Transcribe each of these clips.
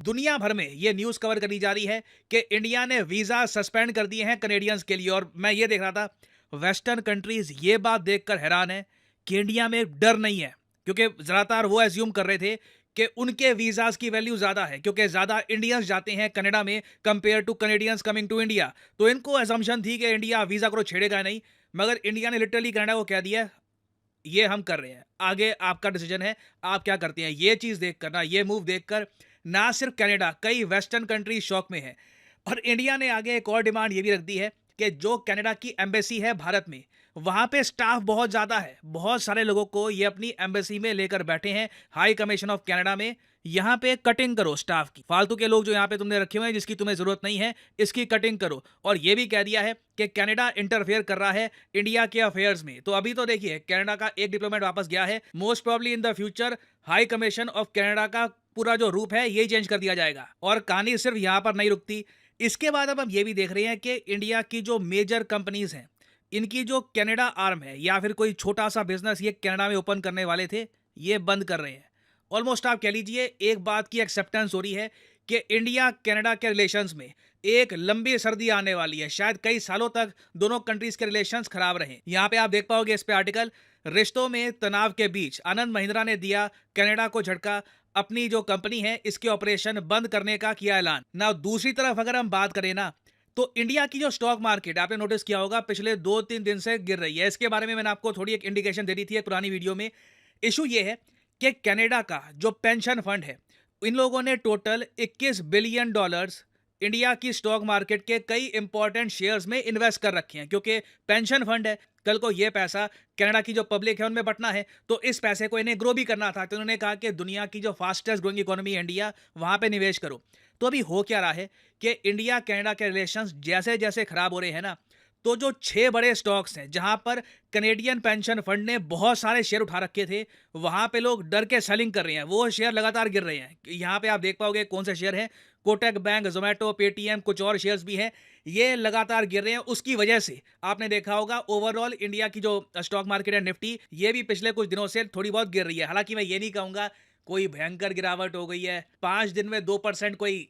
दुनिया भर में ये न्यूज़ कवर करी जा रही है कि इंडिया ने वीज़ा सस्पेंड कर दिए हैं कनेडियंस के लिए। और मैं ये देख रहा था, वेस्टर्न कंट्रीज़ ये बात देखकर हैरान है कि इंडिया में डर नहीं है, क्योंकि ज़्यादातर वो एज्यूम कर रहे थे कि उनके वीज़ाज़ की वैल्यू ज़्यादा है, क्योंकि ज़्यादा इंडियंस जाते हैं कनाडा में compare to Canadians coming to India. तो इनको असम्पशन थी कि इंडिया वीज़ा को छेड़ेगा नहीं, मगर इंडिया ने लिटरली कनाडा को कह दिया ये हम कर रहे हैं, आगे आपका डिसीजन है, आप क्या करते हैं। ये चीज़ देखकर ना, ये मूव देखकर ना सिर्फ कनाडा, कई वेस्टर्न कंट्रीज शॉक में है। और इंडिया ने आगे एक और डिमांड ये भी रख दी है कि जो कनाडा की एम्बेसी है भारत में, वहाँ पे स्टाफ बहुत ज़्यादा है, बहुत सारे लोगों को ये अपनी एम्बेसी में लेकर बैठे हैं हाई कमीशन ऑफ कनाडा में। यहाँ पे कटिंग करो स्टाफ की, फालतू के लोग जो यहाँ पे तुमने रखे हुए हैं जिसकी तुम्हें ज़रूरत नहीं है, इसकी कटिंग करो। और ये भी कह दिया है कि कनाडा इंटरफेयर कर रहा है इंडिया के अफेयर्स में। तो अभी तो देखिए, कनाडा का एक डिप्लोमेट वापस गया है, most probably in the future high commission of Canada का पूरा जो रूप है ये चेंज कर दिया जाएगा। और कहानी सिर्फ यहाँ पर नहीं रुकती। इसके बाद अब हम ये भी देख रहे हैं कि इंडिया की जो मेजर कंपनीज हैं, इनकी जो कनाडा आर्म है या फिर कोई छोटा सा बिजनेस ये कनाडा में ओपन करने वाले थे, ये बंद कर रहे हैं। ऑलमोस्ट आप कह लीजिए एक बात की एक्सेप्टेंस हो रही है कि इंडिया कनाडा के रिलेशंस में एक लंबी सर्दी आने वाली है। शायद कई सालों तक दोनों कंट्रीज के रिलेशंस खराब रहे। यहाँ पे आप देख पाओगे इस पे आर्टिकल, रिश्तों में तनाव के बीच आनंद महिंद्रा ने दिया कनाडा को झटका, अपनी जो कंपनी है इसके ऑपरेशन बंद करने का किया ऐलान। ना दूसरी तरफ अगर हम बात करें ना, तो इंडिया की जो स्टॉक मार्केट आपने नोटिस किया होगा पिछले 2-3 दिन से गिर रही है। इसके बारे में मैंने आपको थोड़ी एक इंडिकेशन दे दी थी एक पुरानी वीडियो में। इशू ये है कि कनाडा का जो पेंशन फंड है, इन लोगों ने टोटल 21 बिलियन डॉलर्स इंडिया की स्टॉक मार्केट के कई इंपॉर्टेंट शेयर्स में इन्वेस्ट कर रखे हैं, क्योंकि पेंशन फंड है। कल को ये पैसा कनाडा की जो पब्लिक है उनमें बंटना है, तो इस पैसे को इन्हें ग्रो भी करना था। तो उन्होंने कहा कि दुनिया की जो फास्टेस्ट ग्रोइंग इकोनॉमी है इंडिया, वहां पे निवेश करो। तो अभी हो क्या रहा है कि इंडिया कनाडा के रिलेशंस जैसे जैसे खराब हो रहे हैं ना, तो जो 6 बड़े स्टॉक्स हैं जहां पर कनेडियन पेंशन फंड ने बहुत सारे शेयर उठा रखे थे, वहां पे लोग डर के सेलिंग कर रहे हैं, वो शेयर लगातार गिर रहे हैं। यहाँ पे आप देख पाओगे कौन से शेयर हैं, कोटक बैंक, जोमेटो, पेटीएम, कुछ और शेयर्स भी हैं, ये लगातार गिर रहे हैं। उसकी वजह से आपने देखा होगा ओवरऑल इंडिया की जो स्टॉक मार्केट है निफ्टी, ये भी पिछले कुछ दिनों से थोड़ी बहुत गिर रही है। हालांकि मैं ये नहीं कहूंगा कोई भयंकर गिरावट हो गई है, 5 दिन में 2% कोई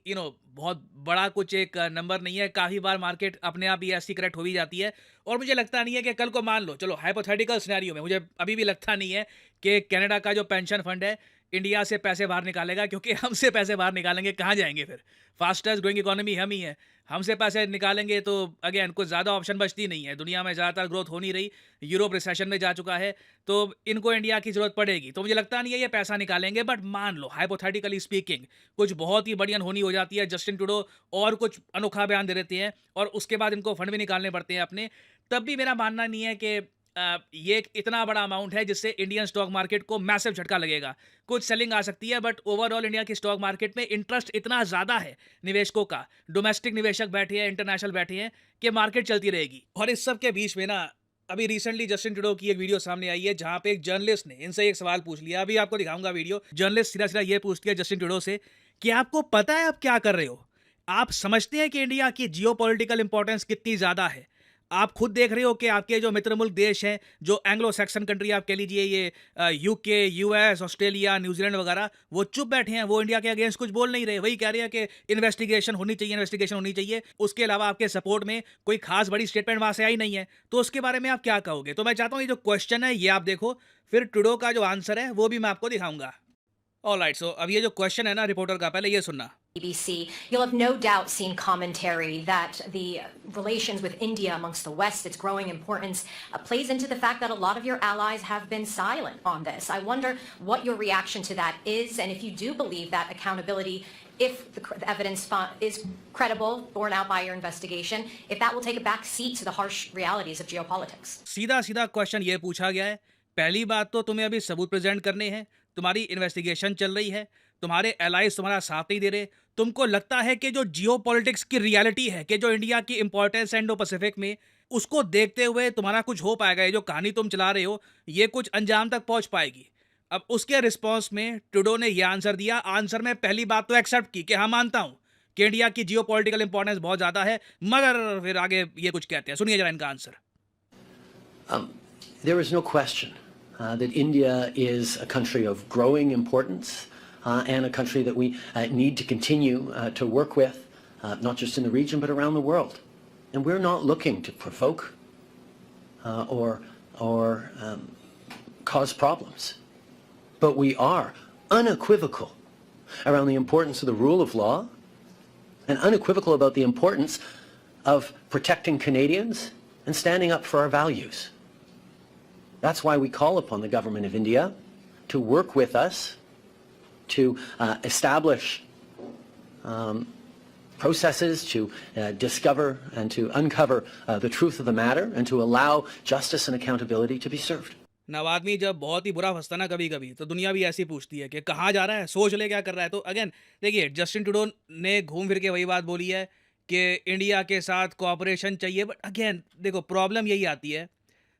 बहुत बड़ा कुछ एक नंबर नहीं है। काफी बार मार्केट अपने आप ही ऐसी करेक्ट हो भी जाती है। और मुझे लगता नहीं है कि कल को मान लो, चलो हाइपोथेटिकल सिनेरियो में, मुझे अभी भी लगता नहीं है कि कनाडा का जो पेंशन फंड है इंडिया से पैसे बाहर निकालेगा, क्योंकि हमसे पैसे बाहर निकालेंगे कहाँ जाएंगे फिर? फास्टेस्ट ग्रोइंग इकोनॉमी हम ही है, हमसे पैसे निकालेंगे तो अगेन कुछ ज़्यादा ऑप्शन बचती नहीं है। दुनिया में ज़्यादातर ग्रोथ हो नहीं रही, यूरोप रिसेशन में जा चुका है, तो इनको इंडिया की ज़रूरत पड़ेगी। तो मुझे लगता नहीं है ये पैसा निकालेंगे। बट मान लो हाइपोथेटिकली स्पीकिंग कुछ बहुत ही बड़ी अनहोनी हो जाती है, जस्टिन ट्रूडो और कुछ अनोखा बयान दे देते हैं और उसके बाद इनको फंड भी निकालने पड़ते हैं अपने, तब भी मेरा मानना नहीं है कि ये एक इतना बड़ा अमाउंट है जिससे इंडियन स्टॉक मार्केट को मैसिव झटका लगेगा। कुछ सेलिंग आ सकती है, बट ओवरऑल इंडिया की स्टॉक मार्केट में इंटरेस्ट इतना ज़्यादा है निवेशकों का, डोमेस्टिक निवेशक बैठे हैं, इंटरनेशनल बैठे हैं, कि मार्केट चलती रहेगी। और इस सब के बीच में ना, अभी रिसेंटली जस्टिन ट्रूडो की एक वीडियो सामने आई है जहां पे एक जर्नलिस्ट ने इनसे एक सवाल पूछ लिया। अभी आपको दिखाऊंगा वीडियो। जर्नलिस्ट सीधा सीधा ये पूछती है जस्टिन ट्रूडो से कि आपको पता है आप क्या कर रहे हो? आप समझते हैं कि इंडिया की जियोपॉलिटिकल इंपॉर्टेंस कितनी ज्यादा है? आप खुद देख रहे हो कि आपके जो मित्र मुल्क देश हैं, जो एंग्लो सैक्सन कंट्री आप कह लीजिए, ये यूके, यूएस, ऑस्ट्रेलिया, न्यूजीलैंड वगैरह, वो चुप बैठे हैं, वो इंडिया के अगेंस्ट कुछ बोल नहीं रहे। वही कह रहे हैं कि इन्वेस्टिगेशन होनी चाहिए, इन्वेस्टिगेशन होनी चाहिए। उसके अलावा आपके सपोर्ट में कोई खास बड़ी स्टेटमेंट वहां से आई नहीं है। तो उसके बारे में आप क्या कहोगे? तो मैं चाहता हूँ ये जो क्वेश्चन है ये आप देखो, फिर ट्रूडो का जो आंसर है वो भी मैं आपको दिखाऊंगा। ऑलराइट, सो अब ये जो क्वेश्चन है ना रिपोर्टर का, पहले ये सुनना। BBC, you'll have no doubt seen commentary that the relations with India amongst the West, its growing importance, plays into the fact that a lot of your allies have been silent on this. I wonder what your reaction to that is, and if you do believe that accountability, if the evidence is credible, borne out by your investigation, if that will take a back seat to the harsh realities of geopolitics. सीधा सीधा question ये पूछा गया है। पहली बात तो तुम्हें अभी सबूत प्रेजेंट करने हैं, तुम्हारी इन्वेस्टिगेशन चल रही है, तुम्हारे एलाइज तुम्हारा साथ नहीं दे रहे। तुमको लगता है कि जो जियो पॉलिटिक्स की रियलिटी है, कि जो इंडिया की इंपॉर्टेंस है इंडो पैसिफिक में, उसको देखते हुए तुम्हारा कुछ हो पाएगा? ये जो कहानी तुम चला रहे हो ये कुछ अंजाम तक पहुंच पाएगी? अब उसके रिस्पॉन्स में ट्रूडो ने यह आंसर दिया। आंसर में पहली बात तो एक्सेप्ट की कि हाँ, मानता हूं कि इंडिया की जियो पॉलिटिकल इंपॉर्टेंस बहुत ज्यादा है, मगर फिर आगे ये कुछ कहते हैं, सुनिए जरा इनका answer. There is no question that India is a country of growing importance and a country that we need to continue to work with, not just in the region but around the world. And we're not looking to provoke or cause problems, but we are unequivocal around the importance of the rule of law and unequivocal about the importance of protecting Canadians and standing up for our values. That's why we call upon the government of India to work with us to establish processes to discover and to uncover the truth of the matter and to allow justice and accountability to be served. now आदमी जब बहुत ही बुरा फंसता ना कभी कभी तो दुनिया भी ऐसी पूछती है कि कहाँ जा रहा है, सोच ले क्या कर रहा है। तो अगेन देखिए, जस्टिन ट्रूडो ने घूम फिर के वही बात बोली है कि इंडिया के साथ कोऑपरेशन चाहिए। बट अगेन देखो, प्रॉब्लम यही आती है,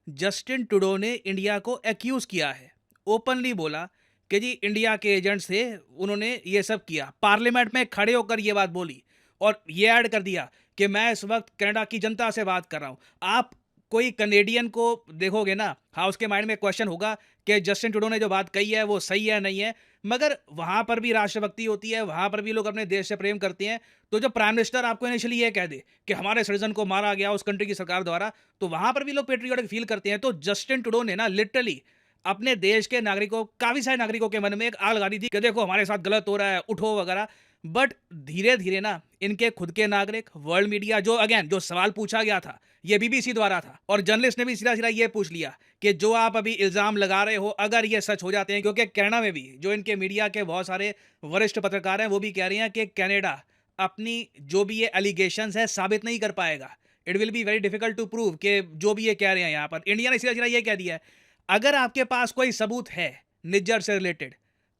जस्टिन ट्रूडो ने इंडिया को एक्यूज किया है, ओपनली बोला कि जी इंडिया के एजेंट्स थे, उन्होंने ये सब किया, पार्लियामेंट में खड़े होकर ये बात बोली और ये ऐड कर दिया कि मैं इस वक्त कनाडा की जनता से बात कर रहा हूँ। आप कोई कनेडियन को देखोगे ना, हाँ उसके माइंड में क्वेश्चन होगा कि जस्टिन ट्रूडो ने जो बात कही है वो सही है नहीं है, मगर वहाँ पर भी राष्ट्रभक्ति होती है, वहाँ पर भी लोग अपने देश से प्रेम करते हैं। तो जब प्राइम मिनिस्टर आपको इनिशियली ये कह दे कि हमारे सिटीजन को मारा गया उस कंट्री की सरकार द्वारा, तो वहाँ पर भी लोग पेट्रियोटिक फील करते हैं। तो जस्टिन ट्रूडो ने ना लिटरली अपने देश के नागरिकों, काफ़ी सारे नागरिकों के मन में एक आग लगा दी थी कि देखो हमारे साथ गलत हो रहा है, उठो वगैरह। बट धीरे धीरे ना इनके खुद के नागरिक, वर्ल्ड मीडिया, जो अगेन जो सवाल पूछा गया था ये बीबीसी द्वारा था और जर्नलिस्ट ने भी सीधा सीधा ये पूछ लिया कि जो आप अभी इल्ज़ाम लगा रहे हो अगर ये सच हो जाते हैं, क्योंकि कनाडा में भी जो इनके मीडिया के बहुत सारे वरिष्ठ पत्रकार हैं वो भी कह रहे हैं कि कनाडा अपनी जो भी ये एलिगेशंस है साबित नहीं कर पाएगा। It will be very difficult to prove कि जो भी ये कह रहे हैं यहाँ पर। इंडिया ने सीधा सीधा ये कह दिया है, अगर आपके पास कोई सबूत है निज्जर से रिलेटेड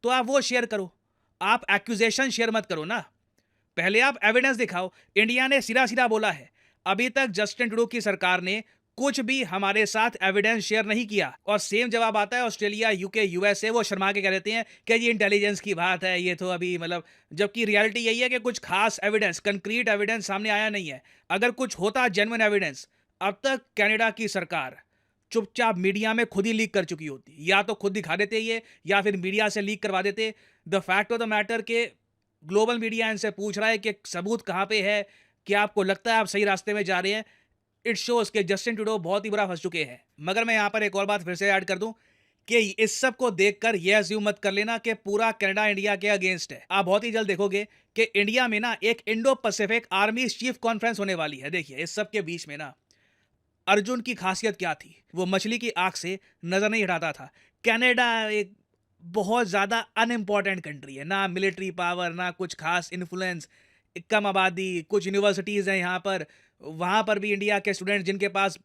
तो आप वो शेयर करो, आप एक्यूजेशन शेयर मत करो ना, पहले आप एविडेंस दिखाओ। इंडिया ने सीधा सीधा बोला है, अभी तक जस्टिन ट्रूडो की सरकार ने कुछ भी हमारे साथ एविडेंस शेयर नहीं किया। और सेम जवाब आता है ऑस्ट्रेलिया, यूके, यूएसए, वो शर्मा के कह देते हैं कि ये इंटेलिजेंस की बात है, ये तो अभी मतलब, जबकि रियलिटी यही है कि कुछ खास एविडेंस, कंक्रीट एविडेंस सामने आया नहीं है। अगर कुछ होता जेन्युइन एविडेंस, अब तक कनाडा की सरकार चुपचाप मीडिया में खुद ही लीक कर चुकी होती, या तो खुद दिखा देते ये या फिर मीडिया से लीक करवा देते। The fact of the matter के ग्लोबल मीडिया इनसे पूछ रहा है कि सबूत कहाँ पे है, क्या आपको लगता है आप सही रास्ते में जा रहे हैं। इट शोज के जस्टिन ट्रूडो बहुत ही बुरा फंस चुके हैं। मगर मैं यहाँ पर एक और बात फिर से ऐड कर दूं कि इस सब को देखकर यह अज्यूम मत कर लेना कि पूरा कनाडा इंडिया के अगेंस्ट है। आप बहुत ही जल्द देखोगे कि इंडिया में ना एक Indo Pacific army chief conference होने वाली है। देखिए, इस सब के बीच में ना अर्जुन की खासियत क्या थी, वो मछली की आंख से नजर नहीं हटाता था। कनाडा एक बहुत ज़्यादा अनइम्पॉर्टेंट कंट्री है, ना मिलिट्री पावर, ना कुछ खास इन्फ्लुएंस, कम आबादी, कुछ यूनिवर्सिटीज़ हैं यहाँ पर। वहाँ पर भी इंडिया के स्टूडेंट्स जिनके पास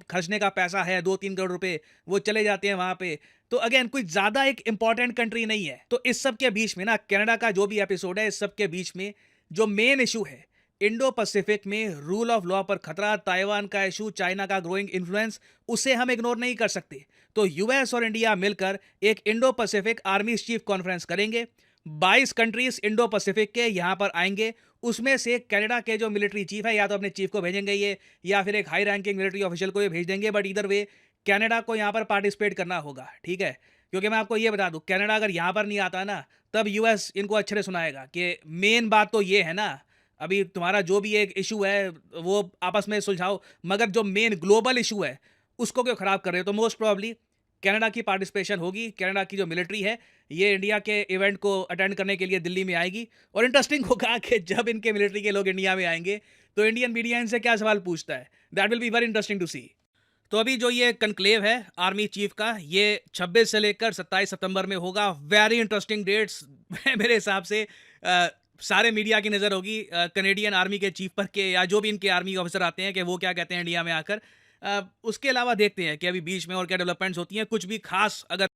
खर्चने का पैसा है 2-3 करोड़ रुपए, वो चले जाते हैं वहाँ पे। तो अगेन कुछ ज़्यादा एक इम्पॉर्टेंट कंट्री नहीं है। तो इस सब के बीच में ना कनाडा का जो भी एपिसोड है, इस सब के बीच में जो मेन इशू है, इंडो पैसिफिक में रूल ऑफ लॉ पर खतरा, ताइवान का इशू, चाइना का ग्रोइंग इन्फ्लुएंस, उसे हम इग्नोर नहीं कर सकते। तो यूएस और इंडिया मिलकर एक Indo Pacific army chief conference करेंगे। 22 कंट्रीज इंडो पैसिफिक के यहाँ पर आएंगे। उसमें से कनाडा के जो मिलिट्री चीफ है, या तो अपने चीफ को भेजेंगे ये, या फिर एक हाई रैंकिंग मिलिट्री ऑफिशियल को ये भेज देंगे। बट इधर वे कनाडा को यहाँ पर पार्टिसिपेट करना होगा, ठीक है। क्योंकि मैं आपको ये बता दूं, कनाडा अगर यहाँ पर नहीं आता ना, तब यूएस इनको अच्छे से सुनाएगा कि मेन बात तो ये है ना, अभी तुम्हारा जो भी एक इशू है वो आपस में सुलझाओ, मगर जो मेन ग्लोबल इशू है उसको क्यों खराब कर रहे हो। तो मोस्ट प्रॉब्ली कनाडा की पार्टिसिपेशन होगी। कनाडा की जो मिलिट्री है ये इंडिया के इवेंट को अटेंड करने के लिए दिल्ली में आएगी। और इंटरेस्टिंग होगा कि जब इनके मिलिट्री के लोग इंडिया में आएंगे तो इंडियन मीडिया इनसे क्या सवाल पूछता है। That will be very interesting to see. तो अभी जो ये कनक्लेव है आर्मी चीफ का, ये 26 से लेकर 27 सितंबर में होगा। वेरी इंटरेस्टिंग डेट्स मेरे हिसाब से। सारे मीडिया की नज़र होगी कनेडियन आर्मी के चीफ पर के, या जो भी इनके आर्मी ऑफिसर आते हैं कि वो क्या कहते हैं इंडिया में आकर। उसके अलावा देखते हैं कि अभी बीच में और क्या डेवलपमेंट्स होती हैं। कुछ भी खास अगर